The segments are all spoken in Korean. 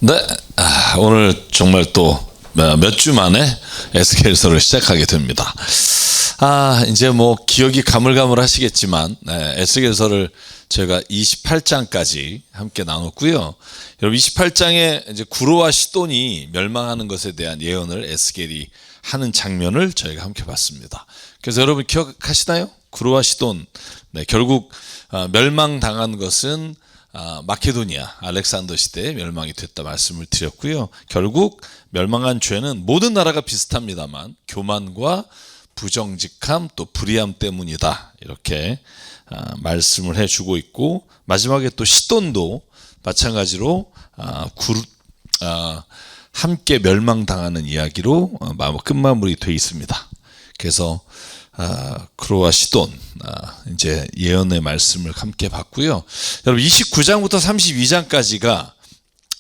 네, 오늘 정말 또 몇 주 만에 에스겔서를 시작하게 됩니다. 이제 뭐 기억이 가물가물하시겠지만 에스겔서를 제가 28장까지 함께 나눴고요. 여러분 28장에 이제 구로와 시돈이 멸망하는 것에 대한 예언을 에스겔이 하는 장면을 저희가 함께 봤습니다. 그래서 여러분 기억하시나요? 구로와 시돈, 결국 멸망당한 것은 마케도니아 알렉산더 시대에 멸망이 됐다 말씀을 드렸고요. 결국 멸망한 죄는 모든 나라가 비슷합니다만 교만과 부정직함 또 불의함 때문이다, 이렇게 말씀을 해주고 있고, 마지막에 또 시돈도 마찬가지로 함께 멸망당하는 이야기로 끝마무리 되어 있습니다. 그래서 구로와 시돈 이제 예언의 말씀을 함께 봤고요. 여러분 29장부터 32장까지가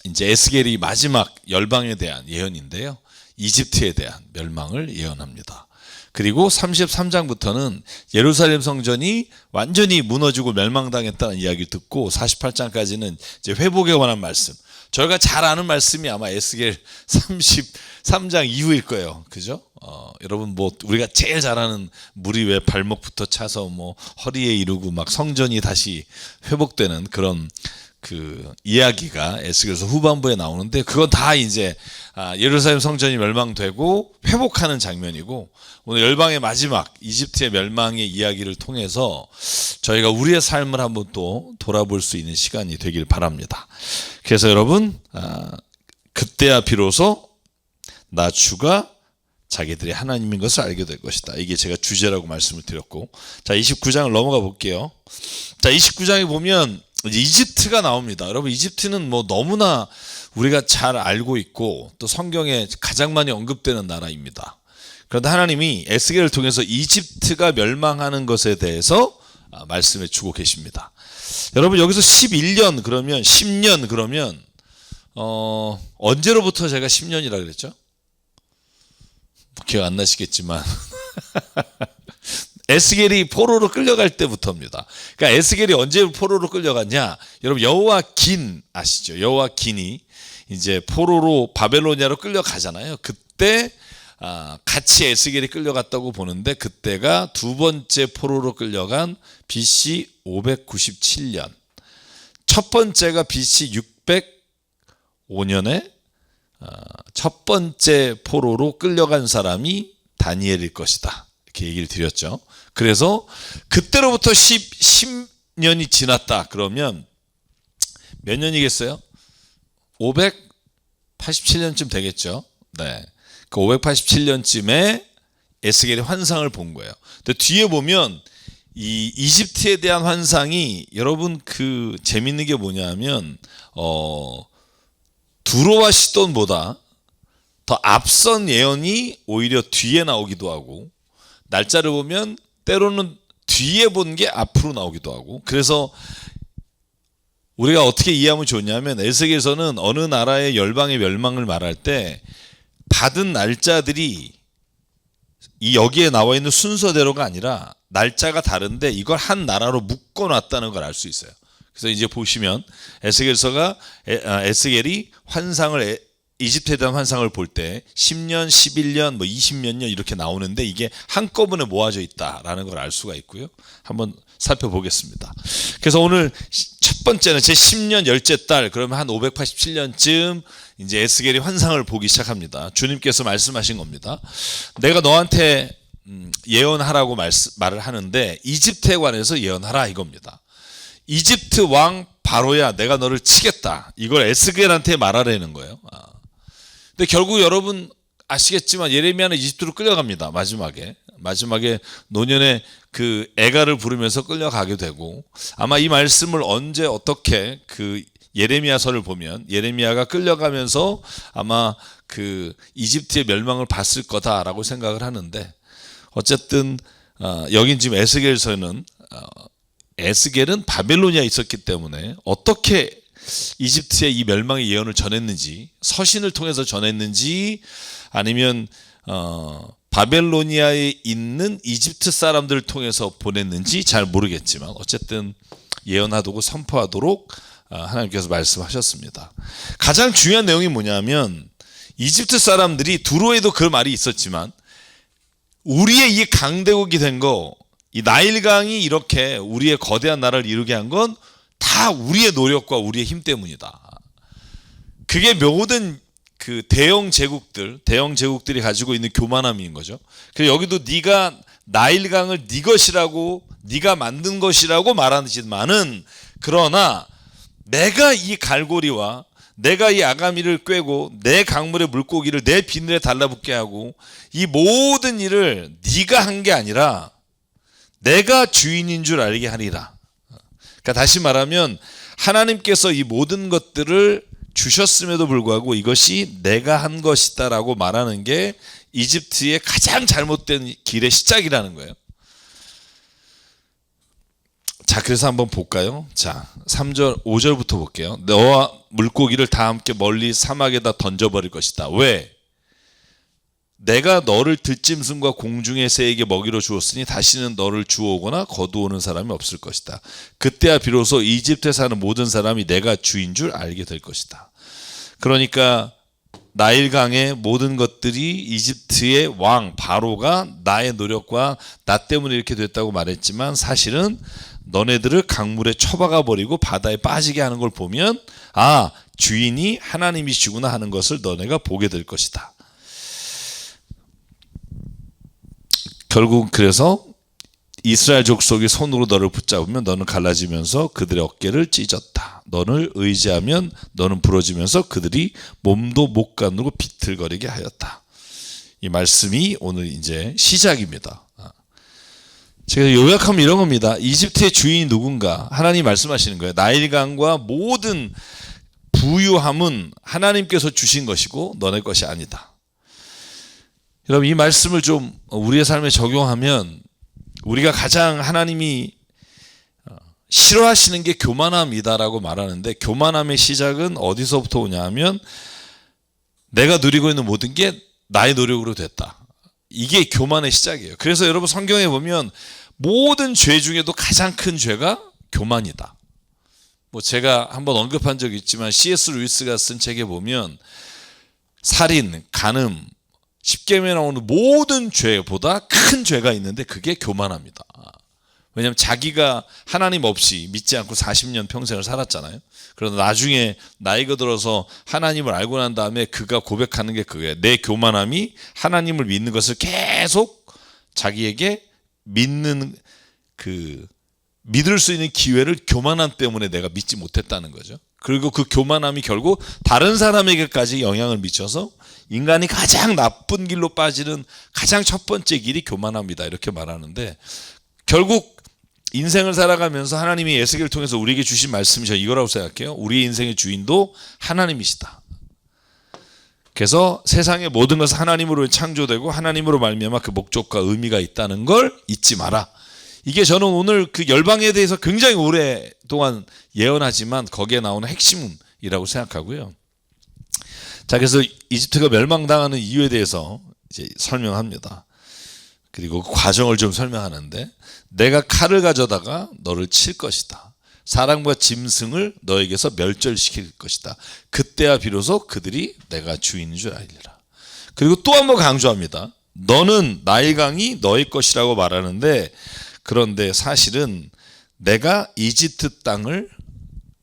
이제 에스겔이 마지막 열방에 대한 예언인데요. 이집트에 대한 멸망을 예언합니다. 그리고 33장부터는 예루살렘 성전이 완전히 무너지고 멸망당했다는 이야기를 듣고 48장까지는 이제 회복에 관한 말씀. 저희가 잘 아는 말씀이 아마 에스겔 33장 이후일 거예요. 그죠? 여러분 뭐 우리가 제일 잘 아는 물이 왜 발목부터 차서 뭐 허리에 이르고 막 성전이 다시 회복되는 그런 그 이야기가 에스겔서 후반부에 나오는데, 그건 다 이제 예루살렘 성전이 멸망되고 회복하는 장면이고, 오늘 열방의 마지막 이집트의 멸망의 이야기를 통해서 저희가 우리의 삶을 한번 또 돌아볼 수 있는 시간이 되길 바랍니다. 그래서 여러분 그때야 비로소 나 주가 자기들이 하나님인 것을 알게 될 것이다. 이게 제가 주제라고 말씀을 드렸고, 자 29장을 넘어가 볼게요. 자 29장에 보면 이제 이집트가 나옵니다. 여러분 이집트는 뭐 너무나 우리가 잘 알고 있고 또 성경에 가장 많이 언급되는 나라입니다. 그런데 하나님이 에스겔을 통해서 이집트가 멸망하는 것에 대해서 말씀해 주고 계십니다. 여러분 여기서 11년 그러면 10년 그러면 언제로부터 제가 10년이라 그랬죠? 기억 안 나시겠지만 에스겔이 포로로 끌려갈 때부터입니다. 그러니까 에스겔이 언제 포로로 끌려갔냐? 여러분 여호와긴 아시죠? 여호와긴이 이제 포로로 바벨로니아로 끌려가잖아요. 그때 같이 에스겔이 끌려갔다고 보는데, 그때가 두 번째 포로로 끌려간 BC 597년, 첫 번째가 BC 605년에 첫 번째 포로로 끌려간 사람이 다니엘일 것이다, 이렇게 얘기를 드렸죠. 그래서 그때로부터 10년이 지났다 그러면 몇 년이겠어요? 587년쯤 되겠죠. 네. 그 587년쯤에 에스겔이 환상을 본 거예요. 근데 뒤에 보면 이 이집트에 대한 환상이 여러분 그 재밌는 게 뭐냐면 두로와 시돈보다 더 앞선 예언이 오히려 뒤에 나오기도 하고, 날짜를 보면 때로는 뒤에 본 게 앞으로 나오기도 하고, 그래서 우리가 어떻게 이해하면 좋냐면 에스겔서는 어느 나라의 열방의 멸망을 말할 때 받은 날짜들이 이 여기에 나와 있는 순서대로가 아니라 날짜가 다른데 이걸 한 나라로 묶어놨다는 걸 알 수 있어요. 그래서 이제 보시면 에스겔서가 에스겔이 환상을 이집트에 대한 환상을 볼 때 10년, 11년, 뭐 20몇 년 이렇게 나오는데 이게 한꺼번에 모아져 있다라는 걸 알 수가 있고요. 한번 살펴보겠습니다. 그래서 오늘 첫 번째는 제 10년 열째 달, 그러면 한 587년쯤 이제 에스겔이 환상을 보기 시작합니다. 주님께서 말씀하신 겁니다. 내가 너한테 예언하라고 말을 하는데 이집트에 관해서 예언하라 이겁니다. 이집트 왕 바로야, 내가 너를 치겠다. 이걸 에스겔한테 말하라는 거예요. 근데 결국 여러분 아시겠지만 예레미야는 이집트로 끌려갑니다. 마지막에 노년에 그 애가를 부르면서 끌려가게 되고, 아마 이 말씀을 언제 어떻게 그 예레미야서를 보면 예레미야가 끌려가면서 아마 그 이집트의 멸망을 봤을 거다라고 생각을 하는데, 어쨌든 여긴 지금 에스겔서는 에스겔은 바벨로니아에 있었기 때문에 어떻게 이집트의 이 멸망의 예언을 전했는지, 서신을 통해서 전했는지 아니면 바벨로니아에 있는 이집트 사람들을 통해서 보냈는지 잘 모르겠지만 어쨌든 예언하도록 선포하도록 하나님께서 말씀하셨습니다. 가장 중요한 내용이 뭐냐면 이집트 사람들이 두로에도 그 말이 있었지만 우리의 이 강대국이 된 거, 이 나일강이 이렇게 우리의 거대한 나라를 이루게 한 건 다 우리의 노력과 우리의 힘 때문이다. 그게 모든 그 대영 제국들이 가지고 있는 교만함인 거죠. 그래서 여기도 네가 나일강을 네 것이라고, 네가 만든 것이라고 말하지만은, 그러나 내가 이 갈고리와 내가 이 아가미를 꿰고 내 강물의 물고기를 내 비늘에 달라붙게 하고 이 모든 일을 네가 한 게 아니라 내가 주인인 줄 알게 하리라. 그러니까 다시 말하면 하나님께서 이 모든 것들을 주셨음에도 불구하고 이것이 내가 한 것이다라고 말하는 게 이집트의 가장 잘못된 길의 시작이라는 거예요. 자, 그래서 한번 볼까요? 자, 3절, 5절부터 볼게요. 너와 물고기를 다 함께 멀리 사막에다 던져버릴 것이다. 왜? 내가 너를 들짐승과 공중의 새에게 먹이로 주었으니 다시는 너를 주워오거나 거두오는 사람이 없을 것이다. 그때야 비로소 이집트에 사는 모든 사람이 내가 주인 줄 알게 될 것이다. 그러니까 나일강의 모든 것들이 이집트의 왕 바로가 나의 노력과 나 때문에 이렇게 됐다고 말했지만 사실은 너네들을 강물에 쳐박아 버리고 바다에 빠지게 하는 걸 보면 주인이 하나님이시구나 하는 것을 너네가 보게 될 것이다. 결국 그래서 이스라엘 족속이 손으로 너를 붙잡으면 너는 갈라지면서 그들의 어깨를 찢었다. 너를 의지하면 너는 부러지면서 그들이 몸도 못 가누고 비틀거리게 하였다. 이 말씀이 오늘 이제 시작입니다. 제가 요약하면 이런 겁니다. 이집트의 주인이 누군가? 하나님 말씀하시는 거예요. 나일강과 모든 부유함은 하나님께서 주신 것이고 너네 것이 아니다. 여러분, 이 말씀을 좀 우리의 삶에 적용하면 우리가 가장 하나님이 싫어하시는 게 교만함이다라고 말하는데, 교만함의 시작은 어디서부터 오냐 하면 내가 누리고 있는 모든 게 나의 노력으로 됐다. 이게 교만의 시작이에요. 그래서 여러분, 성경에 보면 모든 죄 중에도 가장 큰 죄가 교만이다. 제가 한번 언급한 적이 있지만 C.S. 루이스가 쓴 책에 보면 살인, 간음, 십계명에 나오는 모든 죄보다 큰 죄가 있는데 그게 교만합니다. 왜냐하면 자기가 하나님 없이 믿지 않고 40년 평생을 살았잖아요. 그러다 나중에 나이가 들어서 하나님을 알고 난 다음에 그가 고백하는 게 그거예요. 내 교만함이 하나님을 믿는 것을 계속 자기에게 믿을 수 있는 기회를 교만함 때문에 내가 믿지 못했다는 거죠. 그리고 그 교만함이 결국 다른 사람에게까지 영향을 미쳐서 인간이 가장 나쁜 길로 빠지는 가장 첫 번째 길이 교만함이다, 이렇게 말하는데, 결국 인생을 살아가면서 하나님이 에스겔을 통해서 우리에게 주신 말씀이 저 이거라고 생각해요. 우리의 인생의 주인도 하나님이시다. 그래서 세상의 모든 것은 하나님으로 창조되고 하나님으로 말미암아 그 목적과 의미가 있다는 걸 잊지 마라. 이게 저는 오늘 그 열방에 대해서 굉장히 오랫동안 예언하지만 거기에 나오는 핵심이라고 생각하고요. 자, 그래서 이집트가 멸망당하는 이유에 대해서 이제 설명합니다. 그리고 그 과정을 좀 설명하는데, 내가 칼을 가져다가 너를 칠 것이다. 사람과 짐승을 너에게서 멸절시킬 것이다. 그때야 비로소 그들이 내가 주인인 줄 알리라. 그리고 또 한 번 강조합니다. 너는 나일강이 너의 것이라고 말하는데, 그런데 사실은 내가 이집트 땅을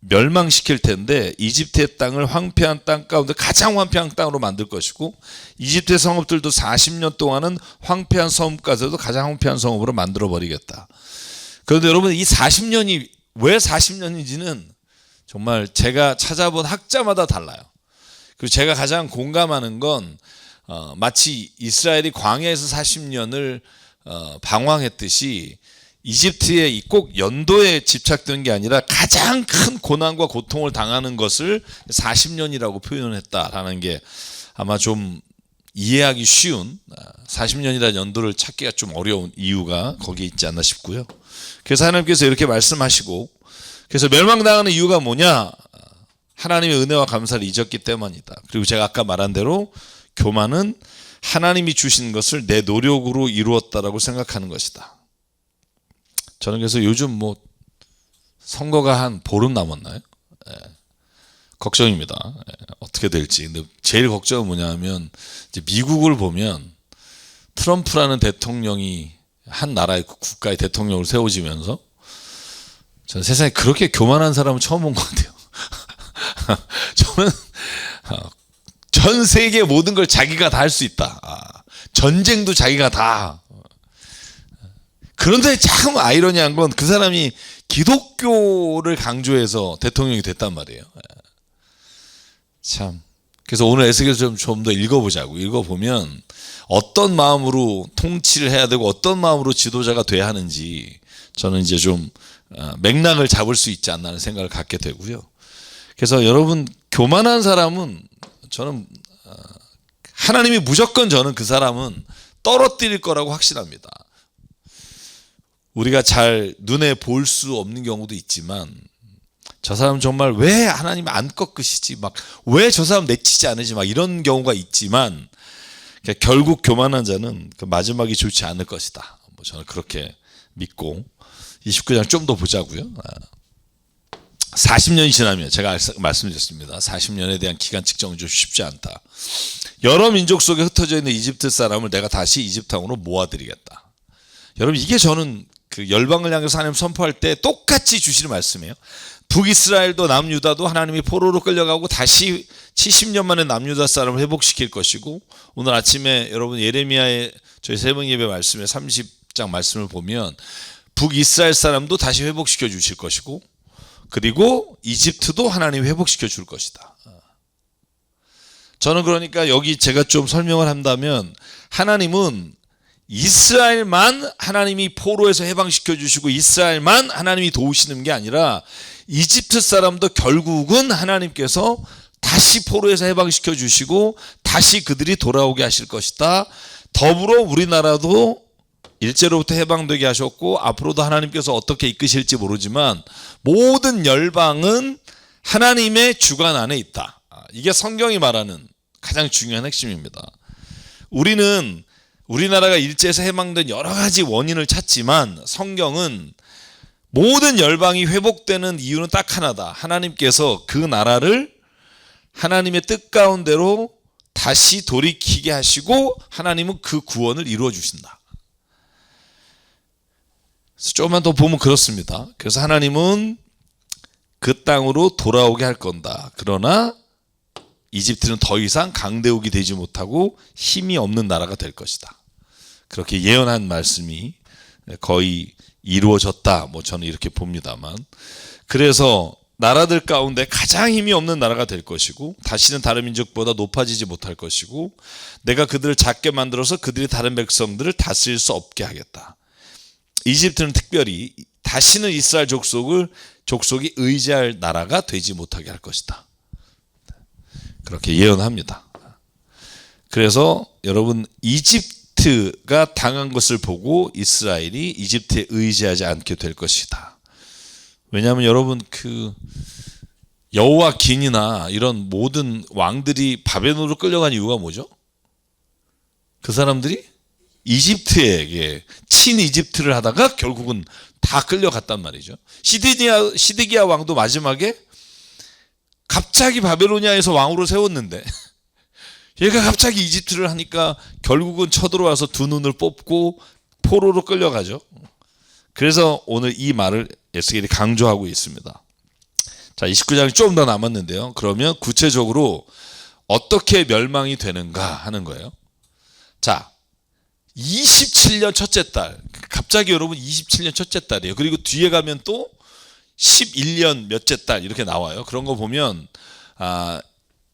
멸망시킬 텐데 이집트의 땅을 황폐한 땅 가운데 가장 황폐한 땅으로 만들 것이고, 이집트의 성읍들도 40년 동안은 황폐한 성읍까지도 가장 황폐한 성읍으로 만들어 버리겠다. 그런데 여러분, 이 40년이 왜 40년인지는 정말 제가 찾아본 학자마다 달라요. 그리고 제가 가장 공감하는 건 마치 이스라엘이 광야에서 40년을 방황했듯이 이집트의 꼭 연도에 집착된 게 아니라 가장 큰 고난과 고통을 당하는 것을 40년이라고 표현을 했다라는 게 아마 좀 이해하기 쉬운, 40년이라는 연도를 찾기가 좀 어려운 이유가 거기에 있지 않나 싶고요. 그래서 하나님께서 이렇게 말씀하시고, 그래서 멸망당하는 이유가 뭐냐? 하나님의 은혜와 감사를 잊었기 때문이다. 그리고 제가 아까 말한 대로 교만은 하나님이 주신 것을 내 노력으로 이루었다라고 생각하는 것이다. 저는 그래서 요즘 선거가 한 보름 남았나요? 걱정입니다. 어떻게 될지. 근데 제일 걱정은 뭐냐면 이제 미국을 보면 트럼프라는 대통령이 한 나라의 국가의 대통령을 세워지면서 저는 세상에 그렇게 교만한 사람은 처음 본 것 같아요. 저는 전 세계 모든 걸 자기가 다 할 수 있다. 전쟁도 자기가 다. 그런데 참 아이러니한 건 그 사람이 기독교를 강조해서 대통령이 됐단 말이에요. 참. 그래서 오늘 에스겔서 좀 더 읽어보자고. 읽어보면 어떤 마음으로 통치를 해야 되고 어떤 마음으로 지도자가 돼야 하는지 저는 이제 좀 맥락을 잡을 수 있지 않나 하는 생각을 갖게 되고요. 그래서 여러분 교만한 사람은 저는 하나님이 무조건 저는 그 사람은 떨어뜨릴 거라고 확신합니다. 우리가 잘 눈에 볼 수 없는 경우도 있지만 저 사람 정말 왜 하나님 안 꺾으시지 막 왜 저 사람 내치지 않으지 막 이런 경우가 있지만 결국 교만한 자는 그 마지막이 좋지 않을 것이다. 저는 그렇게 믿고 29장 좀 더 보자고요. 40년이 지나면 제가 말씀드렸습니다. 40년에 대한 기간 측정은 좀 쉽지 않다. 여러 민족 속에 흩어져 있는 이집트 사람을 내가 다시 이집트 땅으로 모아드리겠다. 여러분 이게 저는 그 열방을 향해서 하나님 선포할 때 똑같이 주시는 말씀이에요. 북이스라엘도 남유다도 하나님이 포로로 끌려가고 다시 70년 만에 남유다 사람을 회복시킬 것이고 오늘 아침에 여러분 예레미야의 저희 새벽 예배 말씀에 30장 말씀을 보면 북이스라엘 사람도 다시 회복시켜 주실 것이고 그리고 이집트도 하나님이 회복시켜 줄 것이다. 저는 그러니까 여기 제가 좀 설명을 한다면 하나님은 이스라엘만 하나님이 포로에서 해방시켜 주시고 이스라엘만 하나님이 도우시는 게 아니라 이집트 사람도 결국은 하나님께서 다시 포로에서 해방시켜 주시고 다시 그들이 돌아오게 하실 것이다. 더불어 우리나라도 일제로부터 해방되게 하셨고 앞으로도 하나님께서 어떻게 이끄실지 모르지만 모든 열방은 하나님의 주관 안에 있다. 이게 성경이 말하는 가장 중요한 핵심입니다. 우리는 우리나라가 일제에서 해방된 여러 가지 원인을 찾지만 성경은 모든 열방이 회복되는 이유는 딱 하나다. 하나님께서 그 나라를 하나님의 뜻 가운데로 다시 돌이키게 하시고 하나님은 그 구원을 이루어 주신다. 조금만 더 보면 그렇습니다. 그래서 하나님은 그 땅으로 돌아오게 할 건다. 그러나 이집트는 더 이상 강대국이 되지 못하고 힘이 없는 나라가 될 것이다. 그렇게 예언한 말씀이 거의 이루어졌다. 저는 이렇게 봅니다만. 그래서 나라들 가운데 가장 힘이 없는 나라가 될 것이고 다시는 다른 민족보다 높아지지 못할 것이고 내가 그들을 작게 만들어서 그들이 다른 백성들을 다스릴 수 없게 하겠다. 이집트는 특별히 다시는 이스라엘 족속이 의지할 나라가 되지 못하게 할 것이다. 그렇게 예언합니다. 그래서 여러분 이집트가 당한 것을 보고 이스라엘이 이집트에 의지하지 않게 될 것이다. 왜냐하면 여러분 그 여호와긴이나 이런 모든 왕들이 바벨론으로 끌려간 이유가 뭐죠? 그 사람들이 이집트에게 친이집트를 하다가 결국은 다 끌려갔단 말이죠. 시드기야 왕도 마지막에 갑자기 바벨로니아에서 왕으로 세웠는데 얘가 갑자기 이집트를 하니까 결국은 쳐들어와서 두 눈을 뽑고 포로로 끌려가죠. 그래서 오늘 이 말을 에스겔이 강조하고 있습니다. 자, 29장이 좀 더 남았는데요. 그러면 구체적으로 어떻게 멸망이 되는가 하는 거예요. 자, 27년 첫째 달. 갑자기 여러분 27년 첫째 달이에요. 그리고 뒤에 가면 또 11년 몇째 달 이렇게 나와요. 그런 거 보면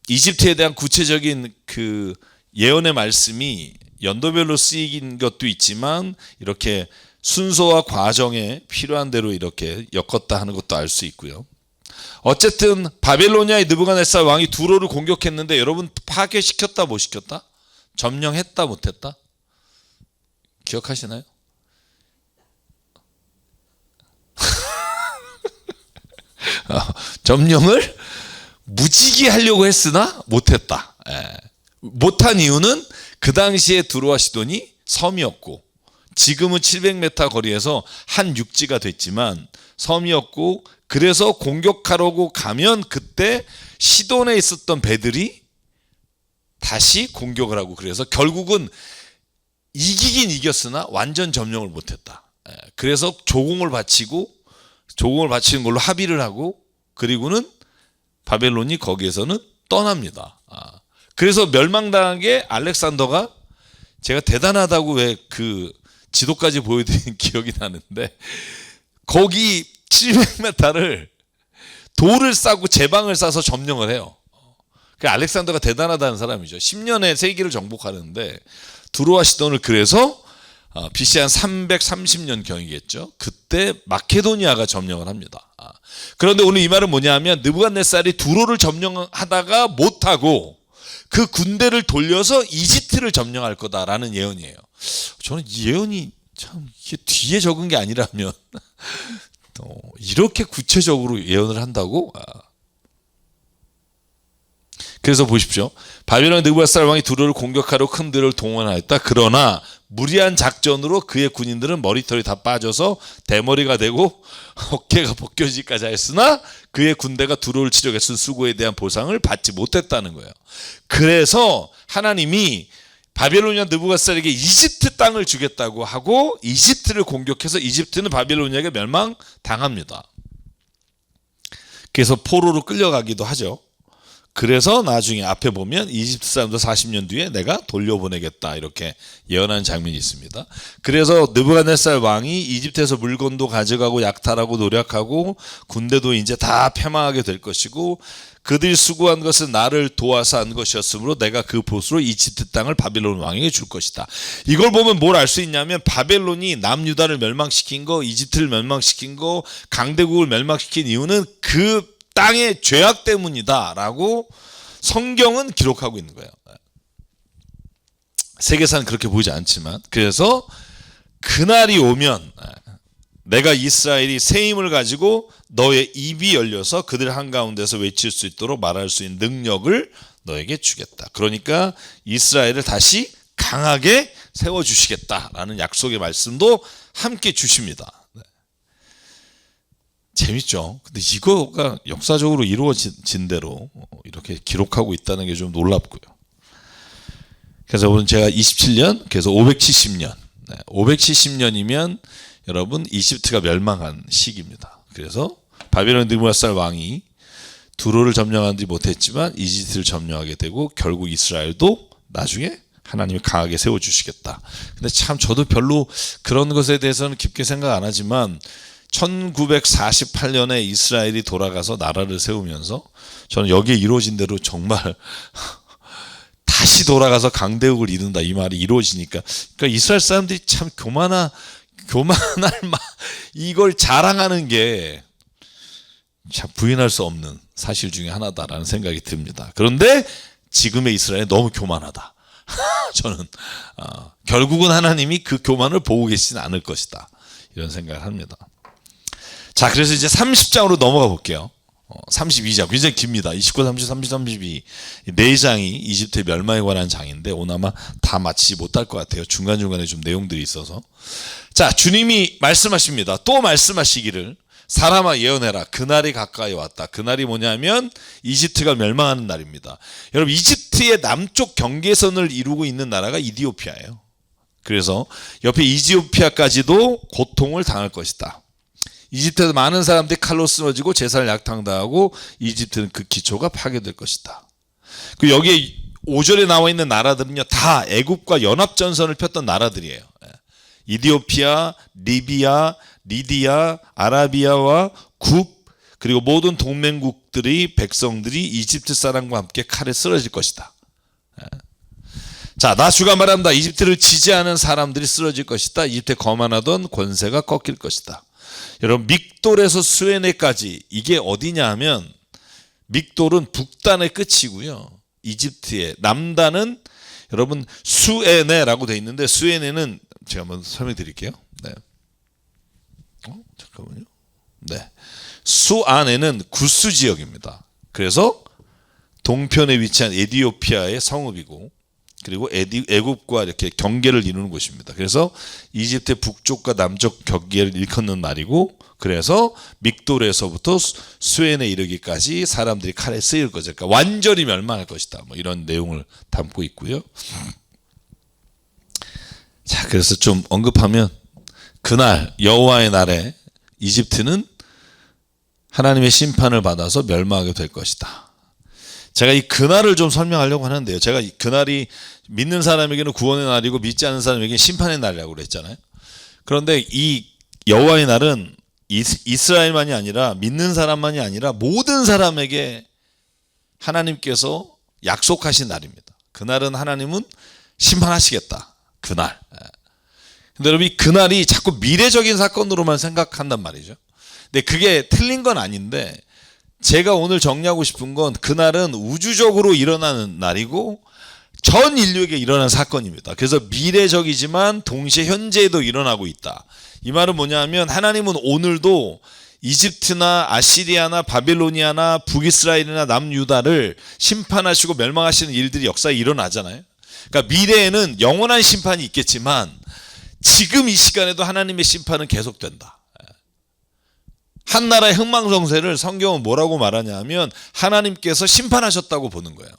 이집트에 대한 구체적인 그 예언의 말씀이 연도별로 쓰인 것도 있지만 이렇게 순서와 과정에 필요한 대로 이렇게 엮었다 하는 것도 알 수 있고요. 어쨌든 바벨로니아의 느부갓네살 왕이 두로를 공격했는데 여러분 파괴시켰다 못 시켰다? 점령했다 못했다? 기억하시나요? 점령을 무지개 하려고 했으나 못했다. 못한 이유는 그 당시에 두로와 시돈이 섬이었고 지금은 700m 거리에서 한 육지가 됐지만 섬이었고 그래서 공격하려고 가면 그때 시돈에 있었던 배들이 다시 공격을 하고, 그래서 결국은 이기긴 이겼으나 완전 점령을 못했다. 그래서 조공을 바치는 걸로 합의를 하고, 그리고는 바벨론이 거기에서는 떠납니다. 그래서 멸망당한 게 알렉산더가, 제가 대단하다고 왜 그 지도까지 보여드린 기억이 나는데, 거기 700m를 돌을 싸고 제방을 싸서 점령을 해요. 그 알렉산더가 대단하다는 사람이죠. 10년에 세계를 정복하는데 두로와 시돈을, 그래서 BC 한 330년 경이겠죠. 그때 마케도니아가 점령을 합니다. 그런데 오늘 이 말은 뭐냐면, 느부갓네살이 두로를 점령하다가 못하고 그 군대를 돌려서 이집트를 점령할 거다라는 예언이에요. 저는 이 예언이 참 이게 뒤에 적은 게 아니라면 이렇게 구체적으로 예언을 한다고? 그래서 보십시오. 바벨론 느부갓네살 왕이 두로를 공격하러 큰 들을 동원하였다. 그러나 무리한 작전으로 그의 군인들은 머리털이 다 빠져서 대머리가 되고 어깨가 벗겨지기까지 하였으나 그의 군대가 두로를 치려고 쓴 수고에 대한 보상을 받지 못했다는 거예요. 그래서 하나님이 바벨로니아 느부갓네살에게 이집트 땅을 주겠다고 하고 이집트를 공격해서 이집트는 바벨로니아에게 멸망당합니다. 그래서 포로로 끌려가기도 하죠. 그래서 나중에 앞에 보면 이집트 사람들 40년 뒤에 내가 돌려보내겠다 이렇게 예언하는 장면이 있습니다. 그래서 느부갓네살 왕이 이집트에서 물건도 가져가고 약탈하고 노력하고 군대도 이제 다 패망하게 될 것이고, 그들이 수고한 것은 나를 도와서 한 것이었으므로 내가 그 보수로 이집트 땅을 바벨론 왕에게 줄 것이다. 이걸 보면 뭘 알 수 있냐면, 바벨론이 남유다를 멸망시킨 거, 이집트를 멸망시킨 거, 강대국을 멸망시킨 이유는 그 땅의 죄악 때문이다라고 성경은 기록하고 있는 거예요. 세계사는 그렇게 보이지 않지만, 그래서 그날이 오면 내가 이스라엘이 새 힘을 가지고 너의 입이 열려서 그들 한가운데서 외칠 수 있도록 말할 수 있는 능력을 너에게 주겠다. 그러니까 이스라엘을 다시 강하게 세워주시겠다라는 약속의 말씀도 함께 주십니다. 재밌죠? 근데 이거가 역사적으로 이루어진 대로 이렇게 기록하고 있다는 게 좀 놀랍고요. 그래서 오늘 제가 27년, 그래서 570년, 570년이면 여러분 이집트가 멸망한 시기입니다. 그래서 바벨론 느부갓네살 왕이 두로를 점령하지 못했지만 이집트를 점령하게 되고, 결국 이스라엘도 나중에 하나님이 강하게 세워주시겠다. 근데 참 저도 별로 그런 것에 대해서는 깊게 생각 안 하지만, 1948년에 이스라엘이 돌아가서 나라를 세우면서 저는 여기에 이루어진 대로 정말 다시 돌아가서 강대국을 이룬다 이 말이 이루어지니까, 그러니까 이스라엘 사람들이 참 교만할 이걸 자랑하는 게 참 부인할 수 없는 사실 중에 하나다라는 생각이 듭니다. 그런데 지금의 이스라엘이 너무 교만하다. 저는 결국은 하나님이 그 교만을 보고 계시진 않을 것이다 이런 생각을 합니다. 자, 그래서 이제 30장으로 넘어가 볼게요. 32장 굉장히 깁니다. 29, 30, 30, 32 4장이 이집트의 멸망에 관한 장인데 오늘 아마 다 마치지 못할 것 같아요. 중간중간에 좀 내용들이 있어서. 자, 주님이 말씀하십니다. 또 말씀하시기를, 사람아 예언해라. 그날이 가까이 왔다. 그날이 뭐냐면 이집트가 멸망하는 날입니다. 여러분, 이집트의 남쪽 경계선을 이루고 있는 나라가 이디오피아예요. 그래서 옆에 이디오피아까지도 고통을 당할 것이다. 이집트에서 많은 사람들이 칼로 쓰러지고 제사를 약탕당하고 이집트는 그 기초가 파괴될 것이다. 그 여기에 5절에 나와 있는 나라들은요, 다 애굽과 연합전선을 폈던 나라들이에요. 이디오피아, 리비아, 리디아, 아라비아와 굽, 그리고 모든 동맹국들의 백성들이 이집트 사람과 함께 칼에 쓰러질 것이다. 자, 나 주가 말합니다. 이집트를 지지하는 사람들이 쓰러질 것이다. 이집트에 거만하던 권세가 꺾일 것이다. 여러분, 믹돌에서 수에네까지, 이게 어디냐 하면 믹돌은 북단의 끝이고요, 이집트의 남단은 여러분 수에네라고 되어 있는데, 수에네는 제가 한번 설명드릴게요. 네. 잠깐만요. 네. 수안에는 구스 지역입니다. 그래서 동편에 위치한 에티오피아의 성읍이고, 그리고 애굽과 이렇게 경계를 이루는 곳입니다. 그래서 이집트의 북쪽과 남쪽 경계를 일컫는 날이고, 그래서 믹돌에서부터 수엔에 이르기까지 사람들이 칼에 쓰일 것이다. 그러니까 완전히 멸망할 것이다. 뭐 이런 내용을 담고 있고요. 자, 그래서 좀 언급하면 그날 여호와의 날에 이집트는 하나님의 심판을 받아서 멸망하게 될 것이다. 제가 이 그날을 좀 설명하려고 하는데요. 제가 이 그날이 믿는 사람에게는 구원의 날이고 믿지 않는 사람에게는 심판의 날이라고 그랬잖아요. 그런데 이 여호와의 날은 이스라엘만이 아니라 믿는 사람만이 아니라 모든 사람에게 하나님께서 약속하신 날입니다. 그날은 하나님은 심판하시겠다. 그날. 근데 여러분, 이 그날이 자꾸 미래적인 사건으로만 생각한단 말이죠. 근데 그게 틀린 건 아닌데, 제가 오늘 정리하고 싶은 건 그날은 우주적으로 일어나는 날이고 전 인류에게 일어난 사건입니다. 그래서 미래적이지만 동시에 현재에도 일어나고 있다. 이 말은 뭐냐면 하나님은 오늘도 이집트나 아시리아나 바빌로니아나 북이스라엘이나 남유다를 심판하시고 멸망하시는 일들이 역사에 일어나잖아요. 그러니까 미래에는 영원한 심판이 있겠지만 지금 이 시간에도 하나님의 심판은 계속된다. 한 나라의 흥망성쇠를 성경은 뭐라고 말하냐면 하나님께서 심판하셨다고 보는 거예요.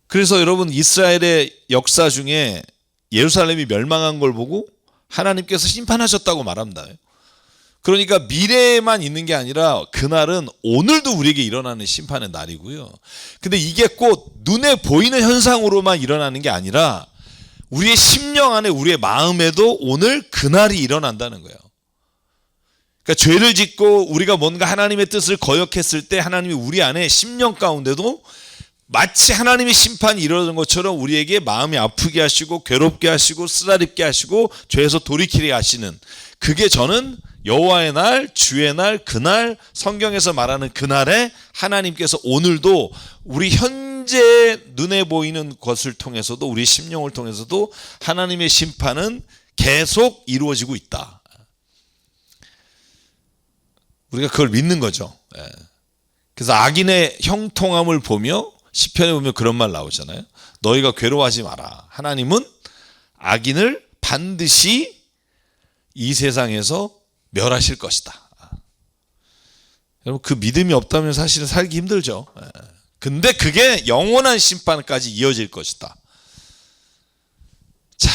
그래서 여러분, 이스라엘의 역사 중에 예루살렘이 멸망한 걸 보고 하나님께서 심판하셨다고 말합니다. 그러니까 미래에만 있는 게 아니라 그날은 오늘도 우리에게 일어나는 심판의 날이고요. 근데 이게 꼭 눈에 보이는 현상으로만 일어나는 게 아니라 우리의 심령 안에, 우리의 마음에도 오늘 그날이 일어난다는 거예요. 그러니까 죄를 짓고 우리가 뭔가 하나님의 뜻을 거역했을 때 하나님이 우리 안에 심령 가운데도 마치 하나님의 심판이 일어나는 것처럼 우리에게 마음이 아프게 하시고 괴롭게 하시고 쓰라립게 하시고 죄에서 돌이키게 하시는, 그게 저는 여호와의 날, 주의 날, 그날, 성경에서 말하는 그날에 하나님께서 오늘도 우리 현재 눈에 보이는 것을 통해서도, 우리 심령을 통해서도 하나님의 심판은 계속 이루어지고 있다. 우리가 그걸 믿는 거죠. 그래서 악인의 형통함을 보며 시편에 보면 그런 말 나오잖아요. 너희가 괴로워하지 마라. 하나님은 악인을 반드시 이 세상에서 멸하실 것이다. 여러분, 그 믿음이 없다면 사실은 살기 힘들죠. 근데 그게 영원한 심판까지 이어질 것이다. 자,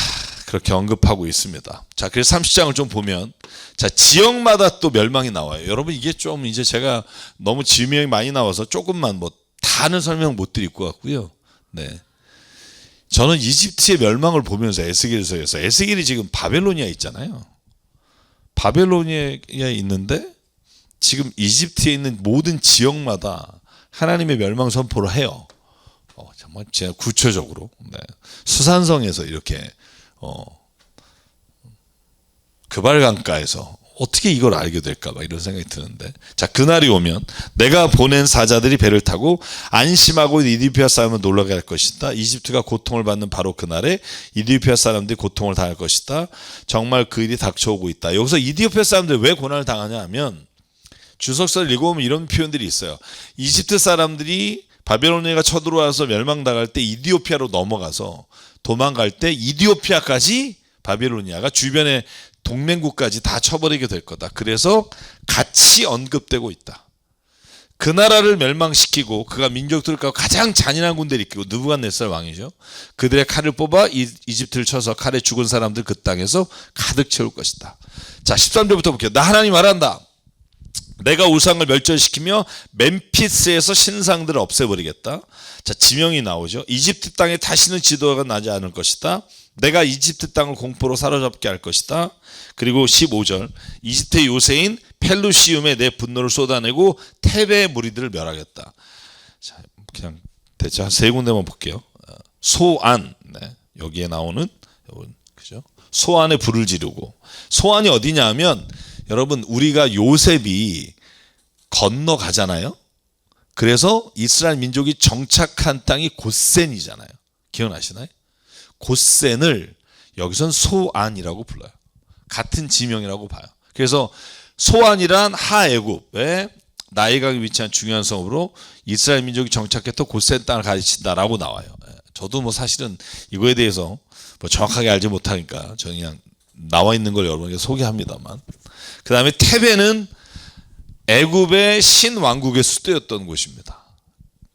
그렇게 언급하고 있습니다. 자, 그래서 30장을 좀 보면, 자, 지역마다 또 멸망이 나와요. 여러분, 이게 좀 이제 제가 너무 지명이 많이 나와서 조금만 뭐 다는 설명 못 드릴 것 같고요. 네. 저는 이집트의 멸망을 보면서 에스겔서에서, 에스겔이 지금 바벨로니아에 있잖아요. 바벨로니아에 있는데 지금 이집트에 있는 모든 지역마다 하나님의 멸망 선포를 해요. 정말 제가 구체적으로, 네. 수산성에서 이렇게 그발강가에서 어떻게 이걸 알게 될까 봐 이런 생각이 드는데, 자, 그날이 오면 내가 보낸 사자들이 배를 타고 안심하고 이디오피아 사람을 놀라게 할 것이다. 이집트가 고통을 받는 바로 그날에 이디오피아 사람들이 고통을 당할 것이다. 정말 그 일이 닥쳐오고 있다. 여기서 이디오피아 사람들이 왜 고난을 당하냐 하면, 주석서를 읽어보면 이런 표현들이 있어요. 이집트 사람들이 바벨로니아가 쳐들어와서 멸망당할 때 이디오피아로 넘어가서 도망갈 때 이디오피아까지 바벨로니아가 주변에 동맹국까지 다 쳐버리게 될 거다. 그래서 같이 언급되고 있다. 그 나라를 멸망시키고 그가 민족들을 가고 가장 잔인한 군대를 이끌고 느부갓네살 왕이죠. 그들의 칼을 뽑아 이집트를 쳐서 칼에 죽은 사람들 그 땅에서 가득 채울 것이다. 자, 13절부터 볼게요. 나 하나님 말한다. 내가 우상을 멸절시키며 멤피스에서 신상들을 없애버리겠다. 자, 지명이 나오죠. 이집트 땅에 다시는 지도가 나지 않을 것이다. 내가 이집트 땅을 공포로 사로잡게 할 것이다. 그리고 15절, 이집트의 요새인 펠루시움에 내 분노를 쏟아내고 테베의 무리들을 멸하겠다. 자, 그냥 대체 한 세 군데만 볼게요. 소안, 네, 여기에 나오는, 그죠? 소안에 불을 지르고, 소안이 어디냐 하면, 여러분, 우리가 요셉이 건너가잖아요. 그래서 이스라엘 민족이 정착한 땅이 고센이잖아요. 기억나시나요? 고센을 여기선 소안이라고 불러요. 같은 지명이라고 봐요. 그래서 소안이란 하애굽의 나일강에 위치한 중요한 성으로 이스라엘 민족이 정착했던 곧센 땅을 가르친다라고 나와요. 저도 뭐 사실은 이거에 대해서 뭐 정확하게 알지 못하니까 저는 그냥 나와 있는 걸 여러분에게 소개합니다만, 그 다음에 테베는 애굽의 신왕국의 수도였던 곳입니다.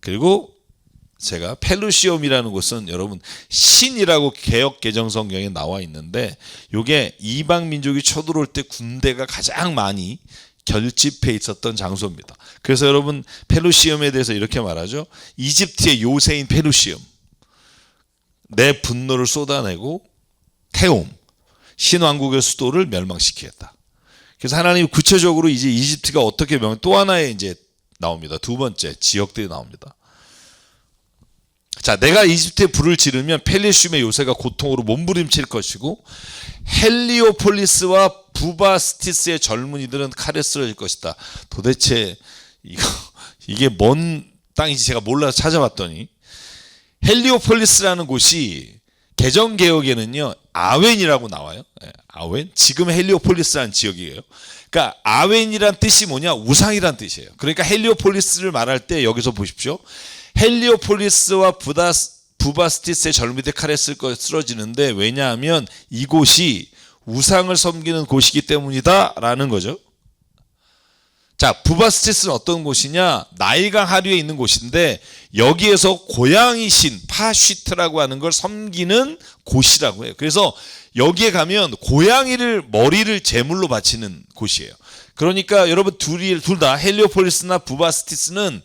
그리고 제가 펠루시움이라는 곳은 여러분 신이라고 개역 개정 성경에 나와 있는데, 이게 이방 민족이 쳐들어올 때 군대가 가장 많이 결집해 있었던 장소입니다. 그래서 여러분 펠루시움에 대해서 이렇게 말하죠. 이집트의 요새인 펠루시움, 내 분노를 쏟아내고 태움, 신왕국의 수도를 멸망시키겠다. 그래서 하나님이 구체적으로 이제 이집트가 어떻게 또 하나의 이제 나옵니다. 두 번째 지역들이 나옵니다. 자, 내가 이집트에 불을 지르면 펠루시움의 요새가 고통으로 몸부림칠 것이고 헬리오폴리스와 부바스티스의 젊은이들은 칼에 쓰러질 것이다. 도대체 이게 뭔 땅인지 제가 몰라서 찾아봤더니, 헬리오폴리스라는 곳이 개정개혁에는요 아웬이라고 나와요. 아웬, 지금 헬리오폴리스라는 지역이에요. 그러니까 아웬이란 뜻이 뭐냐, 우상이란 뜻이에요. 그러니까 헬리오폴리스를 말할 때 여기서 보십시오. 헬리오폴리스와 부바스티스의 젊은이들 칼에 쓰러지는데, 왜냐하면 이곳이 우상을 섬기는 곳이기 때문이다 라는 거죠. 자, 부바스티스는 어떤 곳이냐, 나일강 하류에 있는 곳인데 여기에서 고양이 신 파쉬트라고 하는 걸 섬기는 곳이라고 해요. 그래서 여기에 가면 고양이를 머리를 제물로 바치는 곳이에요. 그러니까 여러분 둘 다 헬리오폴리스나 부바스티스는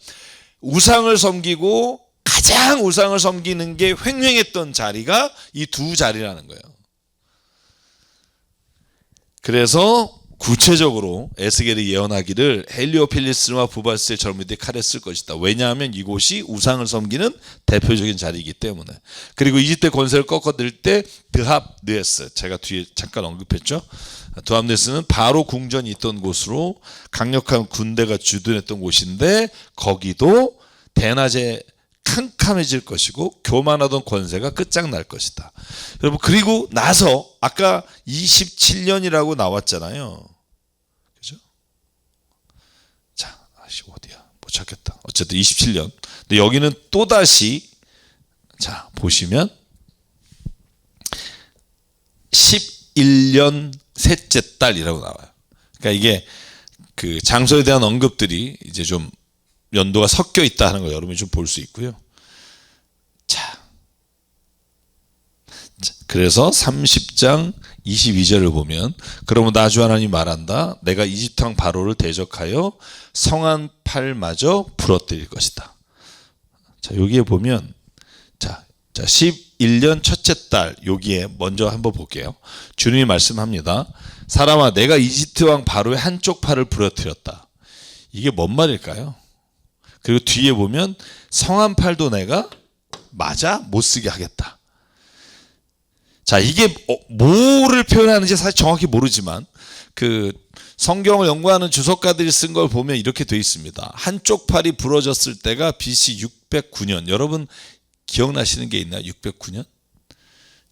우상을 섬기고 가장 우상을 섬기는 게 횡행했던 자리가 이 두 자리라는 거예요. 그래서 구체적으로 에스겔이 예언하기를 헬리오폴리스와 부바스의 젊은이들이 칼에 쓸 것이다. 왜냐하면 이곳이 우상을 섬기는 대표적인 자리이기 때문에. 그리고 이집트의 권세를 꺾어들 때 드합느에스, 제가 뒤에 잠깐 언급했죠. 드합느에스는 바로 궁전이 있던 곳으로 강력한 군대가 주둔했던 곳인데, 거기도 대낮에 캄캄해질 것이고 교만하던 권세가 끝장날 것이다. 여러분, 그리고 나서 아까 27년이라고 나왔잖아요. 그죠? 자, 어디야? 못 찾겠다. 어쨌든 27년. 근데 여기는 또다시, 자, 보시면 11년 셋째 달이라고 나와요. 그러니까 이게 그 장소에 대한 언급들이 이제 좀 연도가 섞여 있다 하는 거 여러분이 좀 볼 수 있고요. 자, 그래서 30장 22절을 보면, 그러면 나 주 하나님이 말한다. 내가 이집트 왕 바로를 대적하여 성한 팔마저 부러뜨릴 것이다. 자, 여기에 보면 자 11년 첫째 달, 여기에 먼저 한번 볼게요. 주님이 말씀합니다. 사람아, 내가 이집트 왕 바로의 한쪽 팔을 부러뜨렸다. 이게 뭔 말일까요? 그리고 뒤에 보면 성한 팔도 내가 맞아 못 쓰게 하겠다. 자, 이게 뭐를 표현하는지 사실 정확히 모르지만 그 성경을 연구하는 주석가들이 쓴 걸 보면 이렇게 돼 있습니다. 한쪽 팔이 부러졌을 때가 BC 609년. 여러분 기억나시는 게 있나요? 609년?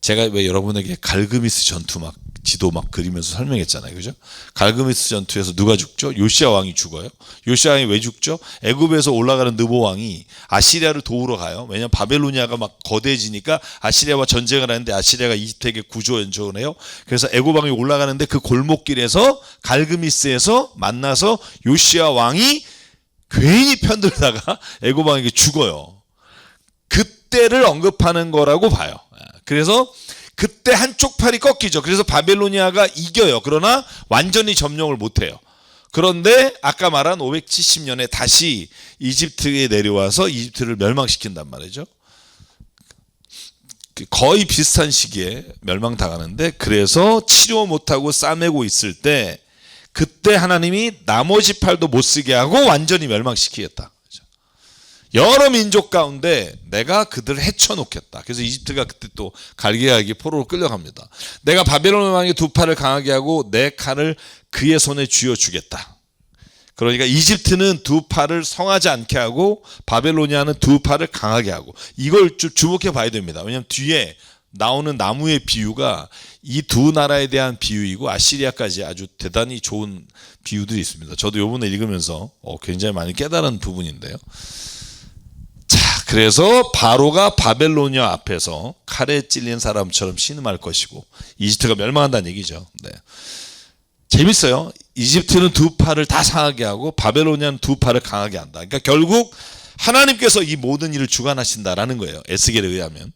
제가 왜 여러분에게 갈그미스 전투 막 지도 막 그리면서 설명했잖아요. 그죠? 갈그미스 전투에서 누가 죽죠? 요시야 왕이 죽어요. 요시야 왕이 왜 죽죠? 애굽에서 올라가는 느보 왕이 아시리아를 도우러 가요. 왜냐하면 바벨로니아가 막 거대해지니까 아시리아와 전쟁을 하는데 아시리아가 이집트에게 구조 연정을 해요. 그래서 애굽 왕이 올라가는데 그 골목길에서 갈그미스에서 만나서 요시야 왕이 괜히 편들다가 애굽 왕에게 죽어요. 그때를 언급하는 거라고 봐요. 그래서 그때 한쪽 팔이 꺾이죠. 그래서 바벨로니아가 이겨요. 그러나 완전히 점령을 못해요. 그런데 아까 말한 570년에 다시 이집트에 내려와서 이집트를 멸망시킨단 말이죠. 거의 비슷한 시기에 멸망당하는데, 그래서 치료 못하고 싸매고 있을 때 그때 하나님이 나머지 팔도 못 쓰게 하고 완전히 멸망시키겠다. 여러 민족 가운데 내가 그들을 헤쳐놓겠다. 그래서 이집트가 그때 또 갈기갈기 포로로 끌려갑니다. 내가 바벨론 왕의 두 팔을 강하게 하고 내 칼을 그의 손에 쥐어주겠다. 그러니까 이집트는 두 팔을 성하지 않게 하고 바벨로니아는 두 팔을 강하게 하고, 이걸 좀 주목해 봐야 됩니다. 왜냐하면 뒤에 나오는 나무의 비유가 이 두 나라에 대한 비유이고 아시리아까지 아주 대단히 좋은 비유들이 있습니다. 저도 요번에 읽으면서 굉장히 많이 깨달은 부분인데요. 자, 그래서 바로가 바벨로니아 앞에서 칼에 찔린 사람처럼 신음할 것이고 이집트가 멸망한다는 얘기죠. 네. 재밌어요. 이집트는 두 팔을 다 상하게 하고 바벨로니아는 두 팔을 강하게 한다. 그러니까 결국 하나님께서 이 모든 일을 주관하신다라는 거예요. 에스겔에 의하면.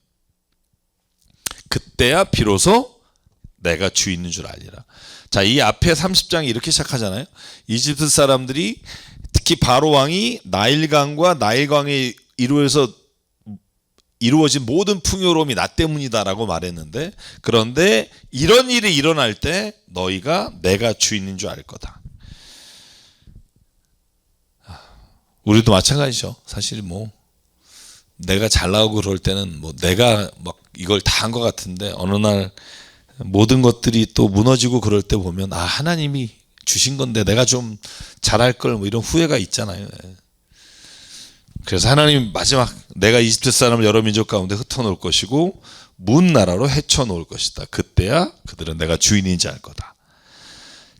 그때야 비로소 내가 주 있는 줄 알리라. 자, 이 앞에 30장이 이렇게 시작하잖아요. 이집트 사람들이 특히 바로 왕이 나일강과 나일강에 이루어진 모든 풍요로움이 나 때문이다라고 말했는데, 그런데 이런 일이 일어날 때 너희가 내가 주인인 줄 알 거다. 우리도 마찬가지죠. 사실 뭐 내가 잘 나오고 그럴 때는 뭐 내가 막 이걸 다 한 것 같은데 어느 날 모든 것들이 또 무너지고 그럴 때 보면 하나님이 주신 건데 내가 좀 잘할 걸 뭐 이런 후회가 있잖아요. 그래서 하나님 마지막 내가 이집트 사람을 여러 민족 가운데 흩어놓을 것이고 문 나라로 헤쳐놓을 것이다. 그때야 그들은 내가 주인인지 알 거다.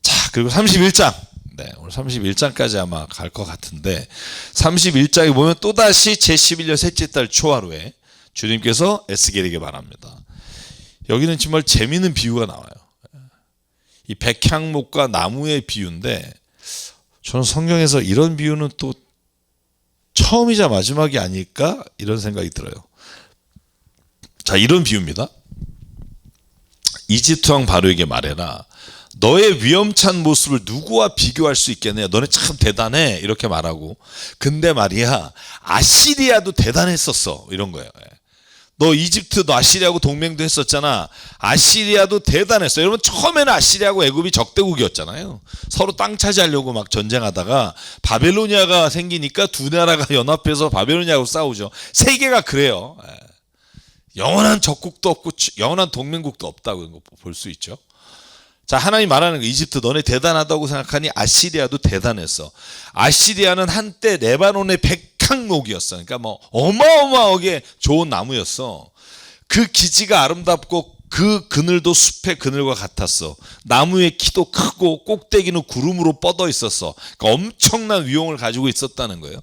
자, 그리고 31장. 네, 오늘 31장까지 아마 갈 것 같은데 31장에 보면 또다시 제11년 셋째 달 초하루에 주님께서 에스겔에게 말합니다. 여기는 정말 재미있는 비유가 나와요. 이 백향목과 나무의 비유인데 저는 성경에서 이런 비유는 또 처음이자 마지막이 아닐까 이런 생각이 들어요. 자, 이런 비유입니다. 이집트 왕 바로에게 말해라. 너의 위험찬 모습을 누구와 비교할 수 있겠느냐. 너네 참 대단해 이렇게 말하고, 근데 말이야 아시리아도 대단했었어 이런 거예요. 너 이집트 너 아시리아하고 동맹도 했었잖아. 아시리아도 대단했어. 여러분 처음에는 아시리아하고 애굽이 적대국이었잖아요. 서로 땅 차지하려고 막 전쟁하다가 바벨로니아가 생기니까 두 나라가 연합해서 바벨로니아하고 싸우죠. 세계가 그래요. 영원한 적국도 없고 영원한 동맹국도 없다고 이런 거 볼 수 있죠. 자, 하나님 말하는 거, 이집트 너네 대단하다고 생각하니 아시리아도 대단했어. 아시리아는 한때 레바논의 백향목이었어. 그러니까 뭐 어마어마하게 좋은 나무였어. 그 기지가 아름답고 그 그늘도 숲의 그늘과 같았어. 나무의 키도 크고 꼭대기는 구름으로 뻗어 있었어. 그러니까 엄청난 위용을 가지고 있었다는 거예요.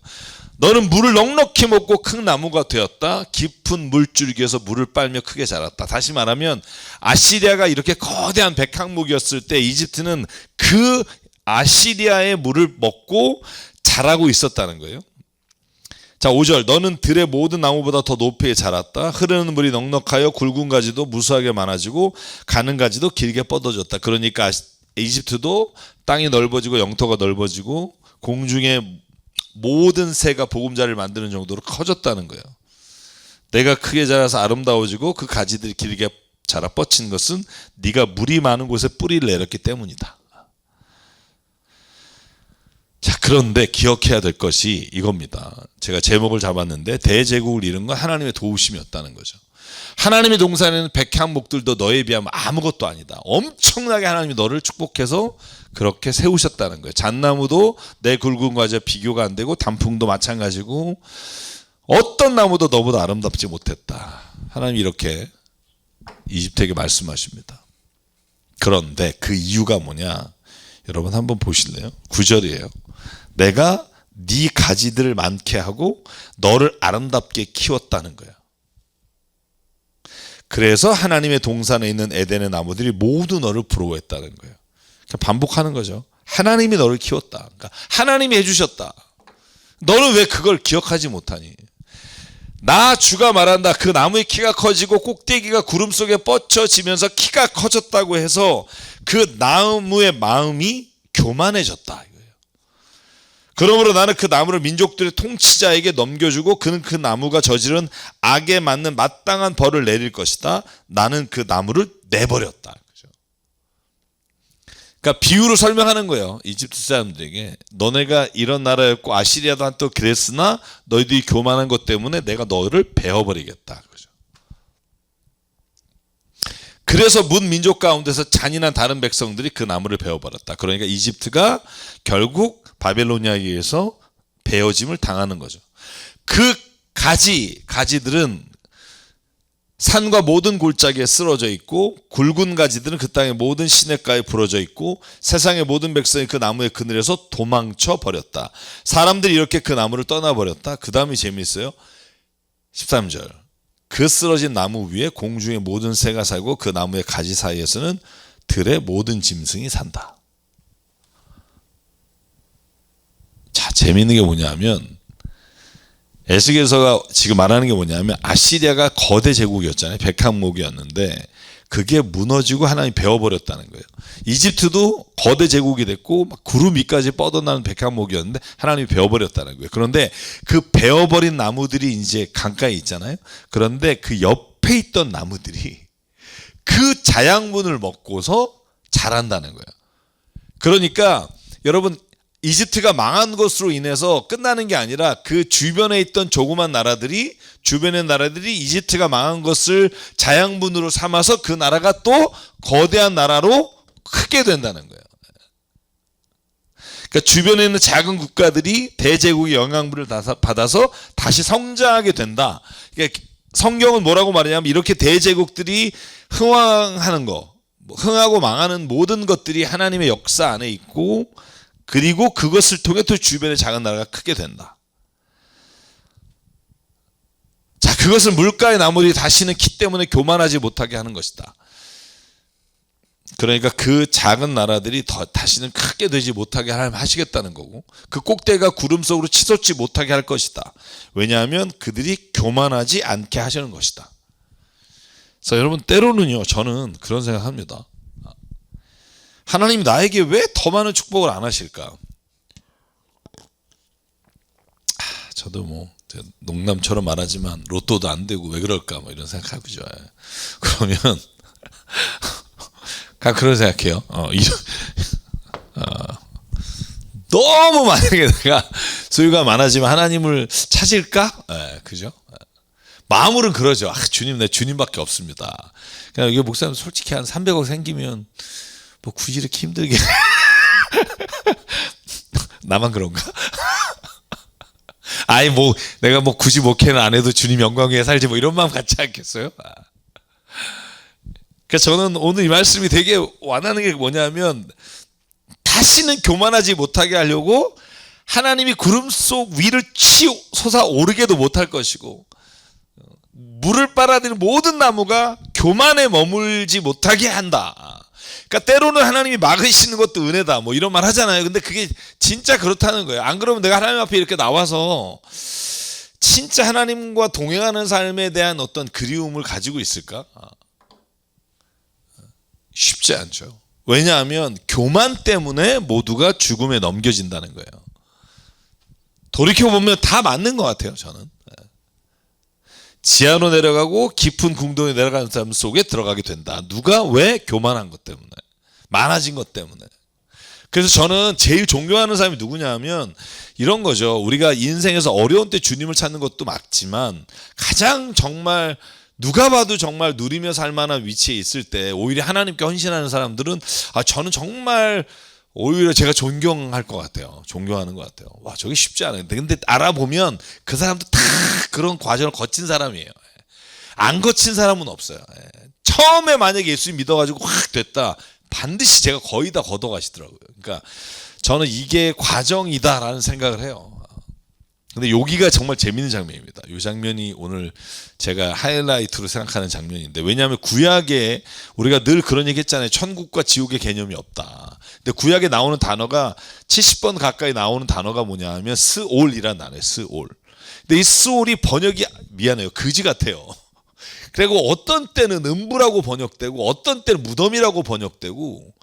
너는 물을 넉넉히 먹고 큰 나무가 되었다. 깊은 물줄기에서 물을 빨며 크게 자랐다. 다시 말하면 아시리아가 이렇게 거대한 백향목이었을 때 이집트는 그 아시리아의 물을 먹고 자라고 있었다는 거예요. 자, 5절. 너는 들의 모든 나무보다 더 높이 자랐다. 흐르는 물이 넉넉하여 굵은 가지도 무수하게 많아지고 가는 가지도 길게 뻗어졌다. 그러니까 이집트도 땅이 넓어지고 영토가 넓어지고 공중에 모든 새가 보금자리를 만드는 정도로 커졌다는 거예요. 내가 크게 자라서 아름다워지고 그 가지들이 길게 자라 뻗친 것은 네가 물이 많은 곳에 뿌리를 내렸기 때문이다. 자, 그런데 기억해야 될 것이 이겁니다. 제가 제목을 잡았는데 대제국을 이룬 건 하나님의 도우심이었다는 거죠. 하나님의 동산에는 백향목들도 너에 비하면 아무것도 아니다. 엄청나게 하나님이 너를 축복해서 그렇게 세우셨다는 거예요. 잣나무도 내 굵은 가지와 비교가 안 되고 단풍도 마찬가지고 어떤 나무도 너보다 아름답지 못했다. 하나님이 이렇게 이집트에게 말씀하십니다. 그런데 그 이유가 뭐냐? 여러분 한번 보실래요? 9절이에요. 내가 네 가지들을 많게 하고 너를 아름답게 키웠다는 거야. 그래서 하나님의 동산에 있는 에덴의 나무들이 모두 너를 부러워했다는 거예요. 반복하는 거죠. 하나님이 너를 키웠다. 그러니까 하나님이 해주셨다. 너는 왜 그걸 기억하지 못하니? 나 주가 말한다. 그 나무의 키가 커지고 꼭대기가 구름 속에 뻗쳐지면서 키가 커졌다고 해서 그 나무의 마음이 교만해졌다. 그러므로 나는 그 나무를 민족들의 통치자에게 넘겨주고 그는 그 나무가 저지른 악에 맞는 마땅한 벌을 내릴 것이다. 나는 그 나무를 내버렸다. 그러니까 비유로 설명하는 거예요. 이집트 사람들에게. 너네가 이런 나라였고 아시리아도 한때 그랬으나 너희들이 교만한 것 때문에 내가 너를 베어버리겠다. 그래서 문 민족 가운데서 잔인한 다른 백성들이 그 나무를 베어버렸다. 그러니까 이집트가 결국 바벨로니아에 의해서 베어짐을 당하는 거죠. 그 가지들은 산과 모든 골짜기에 쓰러져 있고 굵은 가지들은 그 땅의 모든 시냇가에 부러져 있고 세상의 모든 백성이 그 나무의 그늘에서 도망쳐 버렸다. 사람들이 이렇게 그 나무를 떠나버렸다. 그 다음이 재미있어요. 13절. 그 쓰러진 나무 위에 공중의 모든 새가 살고 그 나무의 가지 사이에서는 들의 모든 짐승이 산다. 자, 재미있는 게 뭐냐면 에스겔서가 지금 말하는 게 뭐냐면 아시리아가 거대 제국이었잖아요. 백항목이었는데 그게 무너지고 하나님이 베어버렸다는 거예요. 이집트도 거대 제국이 됐고 막 구름 위까지 뻗어나는 백항목이었는데 하나님이 베어버렸다는 거예요. 그런데 그 베어버린 나무들이 이제 강가에 있잖아요. 그런데 그 옆에 있던 나무들이 그 자양분을 먹고서 자란다는 거예요. 그러니까 여러분 이집트가 망한 것으로 인해서 끝나는 게 아니라 그 주변에 있던 조그만 나라들이 주변의 나라들이 이집트가 망한 것을 자양분으로 삼아서 그 나라가 또 거대한 나라로 크게 된다는 거예요. 그러니까 주변에 있는 작은 국가들이 대제국의 영향분을 받아서 다시 성장하게 된다. 그러니까 성경은 뭐라고 말하냐면 이렇게 대제국들이 흥왕하는 거, 흥하고 망하는 모든 것들이 하나님의 역사 안에 있고 그리고 그것을 통해 또 주변의 작은 나라가 크게 된다. 자, 그것을 물가의 나무들이 다시는 키 때문에 교만하지 못하게 하는 것이다. 그러니까 그 작은 나라들이 다시는 크게 되지 못하게 하시겠다는 거고 그 꼭대기가 구름 속으로 치솟지 못하게 할 것이다. 왜냐하면 그들이 교만하지 않게 하시는 것이다. 그래서 여러분 때로는요 저는 그런 생각합니다. 하나님이 나에게 왜 더 많은 축복을 안 하실까? 저도 뭐 농담처럼 말하지만 로또도 안 되고 왜 그럴까 뭐 이런 생각하고 좋아요. 그러면 그런 생각해요. 너무 만약에 내가 소유가 많아지면 하나님을 찾을까? 그죠? 마음으로는 그러죠. 주님, 내 주님밖에 없습니다. 그냥 이게 목사님 솔직히 한 300억 생기면 뭐 굳이 이렇게 힘들게 나만 그런가? 아니 뭐 내가 뭐 굳이 목회는 안 해도 주님 영광 위에 살지 뭐 이런 마음 갖지 않겠어요? 그래서 저는 오늘 이 말씀이 되게 와닿는 게 뭐냐면 다시는 교만하지 못하게 하려고 하나님이 구름 속 위를 솟아오르게도 못할 것이고 물을 빨아들이는 모든 나무가 교만에 머물지 못하게 한다. 그러니까 때로는 하나님이 막으시는 것도 은혜다 뭐 이런 말 하잖아요. 근데 그게 진짜 그렇다는 거예요. 안 그러면 내가 하나님 앞에 이렇게 나와서 진짜 하나님과 동행하는 삶에 대한 어떤 그리움을 가지고 있을까? 쉽지 않죠. 왜냐하면 교만 때문에 모두가 죽음에 넘겨진다는 거예요. 돌이켜보면 다 맞는 것 같아요. 저는 지하로 내려가고 깊은 궁동에 내려가는 삶 속에 들어가게 된다. 누가? 왜? 교만한 것 때문에, 많아진 것 때문에. 그래서 저는 제일 존경하는 사람이 누구냐 하면 이런 거죠. 우리가 인생에서 어려운 때 주님을 찾는 것도 맞지만 가장 정말 누가 봐도 정말 누리며 살 만한 위치에 있을 때 오히려 하나님께 헌신하는 사람들은 저는 정말 오히려 제가 존경할 것 같아요. 존경하는 것 같아요. 와, 저게 쉽지 않은데. 근데 알아보면 그 사람도 다 그런 과정을 거친 사람이에요. 안 거친 사람은 없어요. 처음에 만약에 예수님 믿어가지고 확 됐다. 반드시 제가 거의 다 걷어가시더라고요. 그러니까 저는 이게 과정이다라는 생각을 해요. 근데 여기가 정말 재밌는 장면입니다. 이 장면이 오늘 제가 하이라이트로 생각하는 장면인데, 왜냐하면 구약에 우리가 늘 그런 얘기 했잖아요. 천국과 지옥의 개념이 없다. 근데 구약에 나오는 단어가 70번 가까이 나오는 단어가 뭐냐 하면 스올이라는 단어예요. 스올. 근데 이 스올이 번역이 미안해요. 그지 같아요. 그리고 어떤 때는 음부라고 번역되고 어떤 때는 무덤이라고 번역되고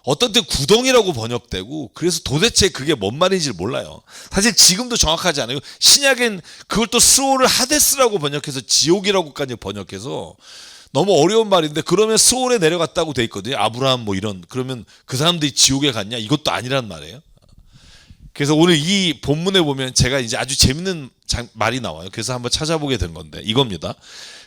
어떤 때 구덩이라고 번역되고, 그래서 도대체 그게 뭔 말인지 몰라요. 사실 지금도 정확하지 않아요. 신약엔 그걸 또 스올을 하데스라고 번역해서 지옥이라고까지 번역해서 너무 어려운 말인데, 그러면 스올에 내려갔다고 돼 있거든요. 아브라함 뭐 이런. 그러면 그 사람들이 지옥에 갔냐? 이것도 아니란 말이에요. 그래서 오늘 이 본문에 보면 제가 이제 아주 재밌는 말이 나와요. 그래서 한번 찾아보게 된 건데 이겁니다.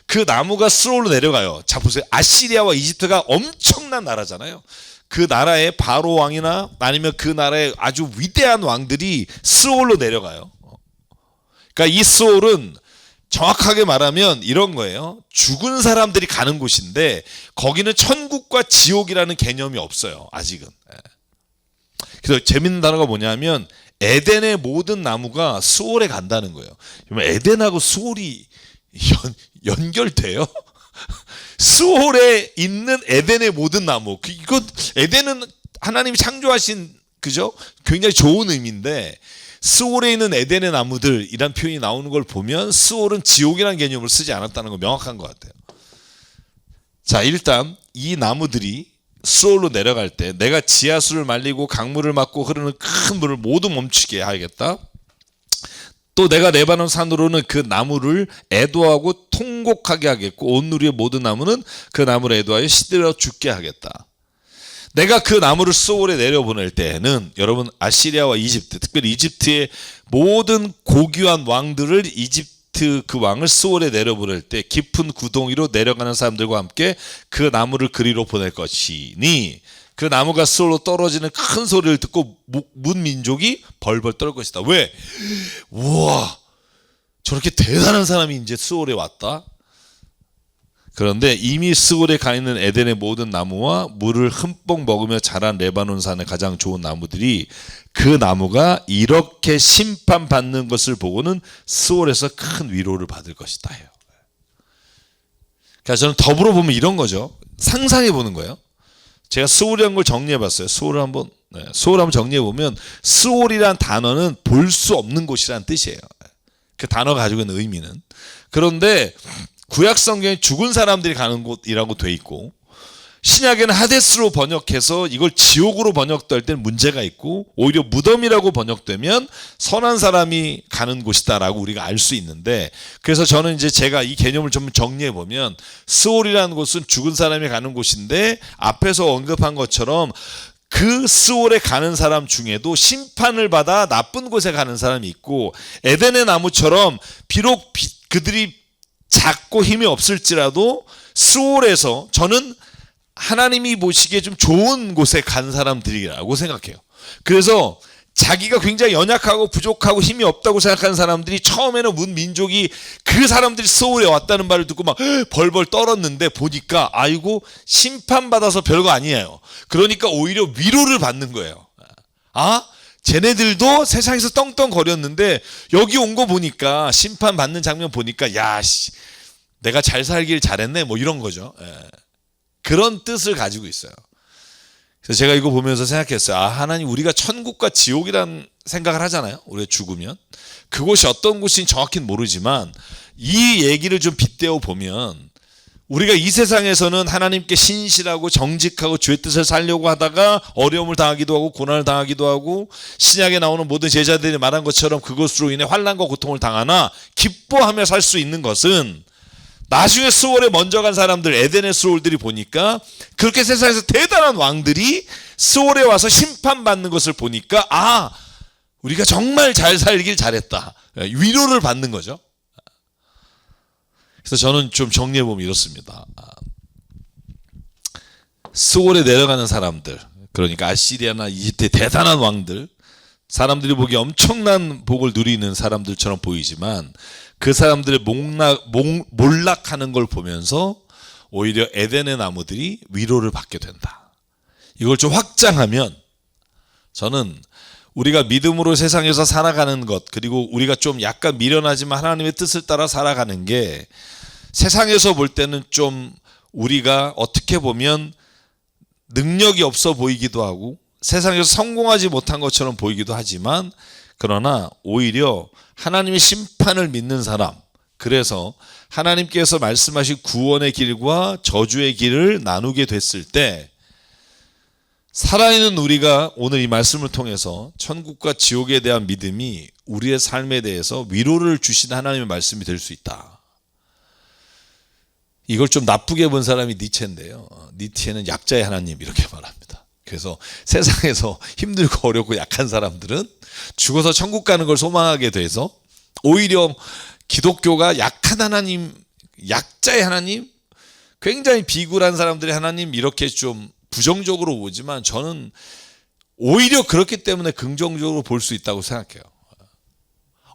그 나무가 스올로 내려가요. 자 보세요. 아시리아와 이집트가 엄청난 나라잖아요. 그 나라의 바로 왕이나 아니면 그 나라의 아주 위대한 왕들이 스올로 내려가요. 그러니까 이 스올은 정확하게 말하면 이런 거예요. 죽은 사람들이 가는 곳인데 거기는 천국과 지옥이라는 개념이 없어요. 아직은. 그래서 재밌는 단어가 뭐냐면 에덴의 모든 나무가 수월에 간다는 거예요. 에덴하고 수월이 연결돼요? 수월에 있는 에덴의 모든 나무. 이거 에덴은 하나님이 창조하신 그죠? 굉장히 좋은 의미인데 스올에 있는 에덴의 나무들이란 표현이 나오는 걸 보면 스올은 지옥이라는 개념을 쓰지 않았다는 거 명확한 것 같아요. 자, 일단 이 나무들이 스올로 내려갈 때 내가 지하수를 말리고 강물을 막고 흐르는 큰 물을 모두 멈추게 하겠다. 또 내가 레바논 산으로는 그 나무를 애도하고 통곡하게 하겠고 온 누리의 모든 나무는 그 나무를 애도하여 시들어 죽게 하겠다. 내가 그 나무를 스올에 내려보낼 때에는 여러분 아시리아와 이집트, 특별히 이집트의 모든 고귀한 왕들을 이집트 그 왕을 스올에 내려보낼 때 깊은 구덩이로 내려가는 사람들과 함께 그 나무를 그리로 보낼 것이니 그 나무가 스올로 떨어지는 큰 소리를 듣고 문 민족이 벌벌 떨 것이다. 왜? 우와, 저렇게 대단한 사람이 이제 스올에 왔다. 그런데 이미 스올에 가 있는 에덴의 모든 나무와 물을 흠뻑 먹으며 자란 레바논 산의 가장 좋은 나무들이 그 나무가 이렇게 심판받는 것을 보고는 스올에서 큰 위로를 받을 것이다 해요. 그러니까 저는 더불어 보면 이런 거죠. 상상해 보는 거예요. 제가 스올이라는 걸 정리해 봤어요. 스올을 한번 정리해 보면 스올이란 단어는 볼 수 없는 곳이라는 뜻이에요. 그 단어가 가지고 있는 의미는. 그런데 구약 성경에 죽은 사람들이 가는 곳이라고 돼 있고 신약에는 하데스로 번역해서 이걸 지옥으로 번역될 때는 문제가 있고 오히려 무덤이라고 번역되면 선한 사람이 가는 곳이다라고 우리가 알 수 있는데 그래서 저는 이제 제가 이 개념을 좀 정리해 보면 스올이라는 곳은 죽은 사람이 가는 곳인데 앞에서 언급한 것처럼 그 스올에 가는 사람 중에도 심판을 받아 나쁜 곳에 가는 사람이 있고 에덴의 나무처럼 비록 그들이 작고 힘이 없을지라도 스올에서 저는 하나님이 보시기에 좀 좋은 곳에 간 사람들이라고 생각해요. 그래서 자기가 굉장히 연약하고 부족하고 힘이 없다고 생각하는 사람들이 처음에는 문 민족이 그 사람들이 스올에 왔다는 말을 듣고 막 벌벌 떨었는데 보니까 아이고 심판받아서 별거 아니에요. 그러니까 오히려 위로를 받는 거예요. 아? 쟤네들도 세상에서 떵떵거렸는데 여기 온 거 보니까 심판받는 장면 보니까 야, 내가 잘 살길 잘했네 뭐 이런 거죠. 그런 뜻을 가지고 있어요. 그래서 제가 이거 보면서 생각했어요. 아, 하나님 우리가 천국과 지옥이란 생각을 하잖아요. 우리가 죽으면. 그곳이 어떤 곳인지 정확히는 모르지만 이 얘기를 좀 빗대어 보면 우리가 이 세상에서는 하나님께 신실하고 정직하고 주의 뜻을 살려고 하다가 어려움을 당하기도 하고 고난을 당하기도 하고 신약에 나오는 모든 제자들이 말한 것처럼 그것으로 인해 환난과 고통을 당하나 기뻐하며 살 수 있는 것은 나중에 스올에 먼저 간 사람들 에덴의 스올들이 보니까 그렇게 세상에서 대단한 왕들이 스올에 와서 심판받는 것을 보니까 아, 우리가 정말 잘 살길 잘했다. 위로를 받는 거죠. 그래서 저는 좀 정리해보면 이렇습니다. 스올에 내려가는 사람들, 그러니까 아시리아나 이집트의 대단한 왕들, 사람들이 보기에 엄청난 복을 누리는 사람들처럼 보이지만 그 사람들의 몰락하는 걸 보면서 오히려 에덴의 나무들이 위로를 받게 된다. 이걸 좀 확장하면 저는 우리가 믿음으로 세상에서 살아가는 것, 그리고 우리가 좀 약간 미련하지만 하나님의 뜻을 따라 살아가는 게 세상에서 볼 때는 좀 우리가 어떻게 보면 능력이 없어 보이기도 하고 세상에서 성공하지 못한 것처럼 보이기도 하지만 그러나 오히려 하나님의 심판을 믿는 사람, 그래서 하나님께서 말씀하신 구원의 길과 저주의 길을 나누게 됐을 때 살아있는 우리가 오늘 이 말씀을 통해서 천국과 지옥에 대한 믿음이 우리의 삶에 대해서 위로를 주시는 하나님의 말씀이 될 수 있다. 이걸 좀 나쁘게 본 사람이 니체인데요. 니체는 약자의 하나님 이렇게 말합니다. 그래서 세상에서 힘들고 어렵고 약한 사람들은 죽어서 천국 가는 걸 소망하게 돼서 오히려 기독교가 약한 하나님, 약자의 하나님, 굉장히 비굴한 사람들의 하나님 이렇게 좀 부정적으로 보지만 저는 오히려 그렇기 때문에 긍정적으로 볼 수 있다고 생각해요.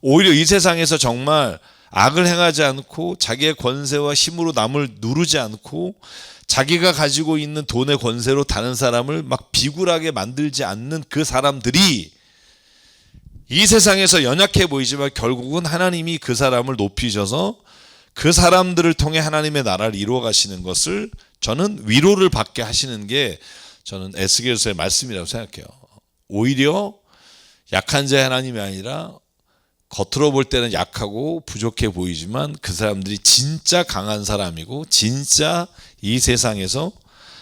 오히려 이 세상에서 정말 악을 행하지 않고 자기의 권세와 힘으로 남을 누르지 않고 자기가 가지고 있는 돈의 권세로 다른 사람을 막 비굴하게 만들지 않는 그 사람들이 이 세상에서 연약해 보이지만 결국은 하나님이 그 사람을 높이셔서 그 사람들을 통해 하나님의 나라를 이루어 가시는 것을 저는 위로를 받게 하시는 게 저는 에스겔서의 말씀이라고 생각해요. 오히려 약한 자의 하나님이 아니라 겉으로 볼 때는 약하고 부족해 보이지만 그 사람들이 진짜 강한 사람이고 진짜 이 세상에서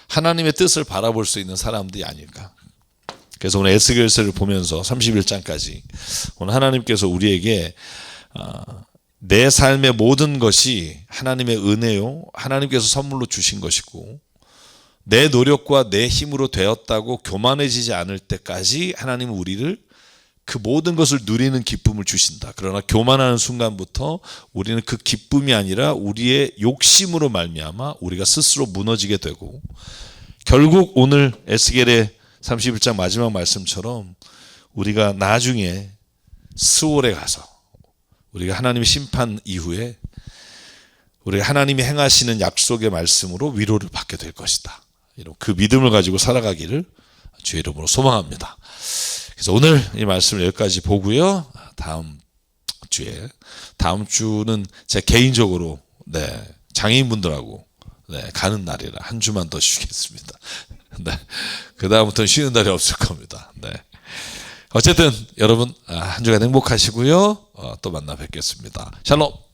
하나님의 뜻을 바라볼 수 있는 사람들이 아닐까. 그래서 오늘 에스겔서를 보면서 31장까지 오늘 하나님께서 우리에게 내 삶의 모든 것이 하나님의 은혜요, 하나님께서 선물로 주신 것이고 내 노력과 내 힘으로 되었다고 교만해지지 않을 때까지 하나님은 우리를 그 모든 것을 누리는 기쁨을 주신다. 그러나 교만하는 순간부터 우리는 그 기쁨이 아니라 우리의 욕심으로 말미암아 우리가 스스로 무너지게 되고 결국 오늘 에스겔의 31장 마지막 말씀처럼 우리가 나중에 스올에 가서 우리가 하나님의 심판 이후에 우리가 하나님이 행하시는 약속의 말씀으로 위로를 받게 될 것이다. 이런 그 믿음을 가지고 살아가기를 주의 이름으로 소망합니다. 그래서 오늘 이 말씀을 여기까지 보고요. 다음 주는 제 개인적으로 장애인분들하고 가는 날이라 한 주만 더 쉬겠습니다. 그 다음부터는 쉬는 날이 없을 겁니다. 어쨌든 여러분 한 주간 행복하시고요. 또 만나 뵙겠습니다. 샬롬.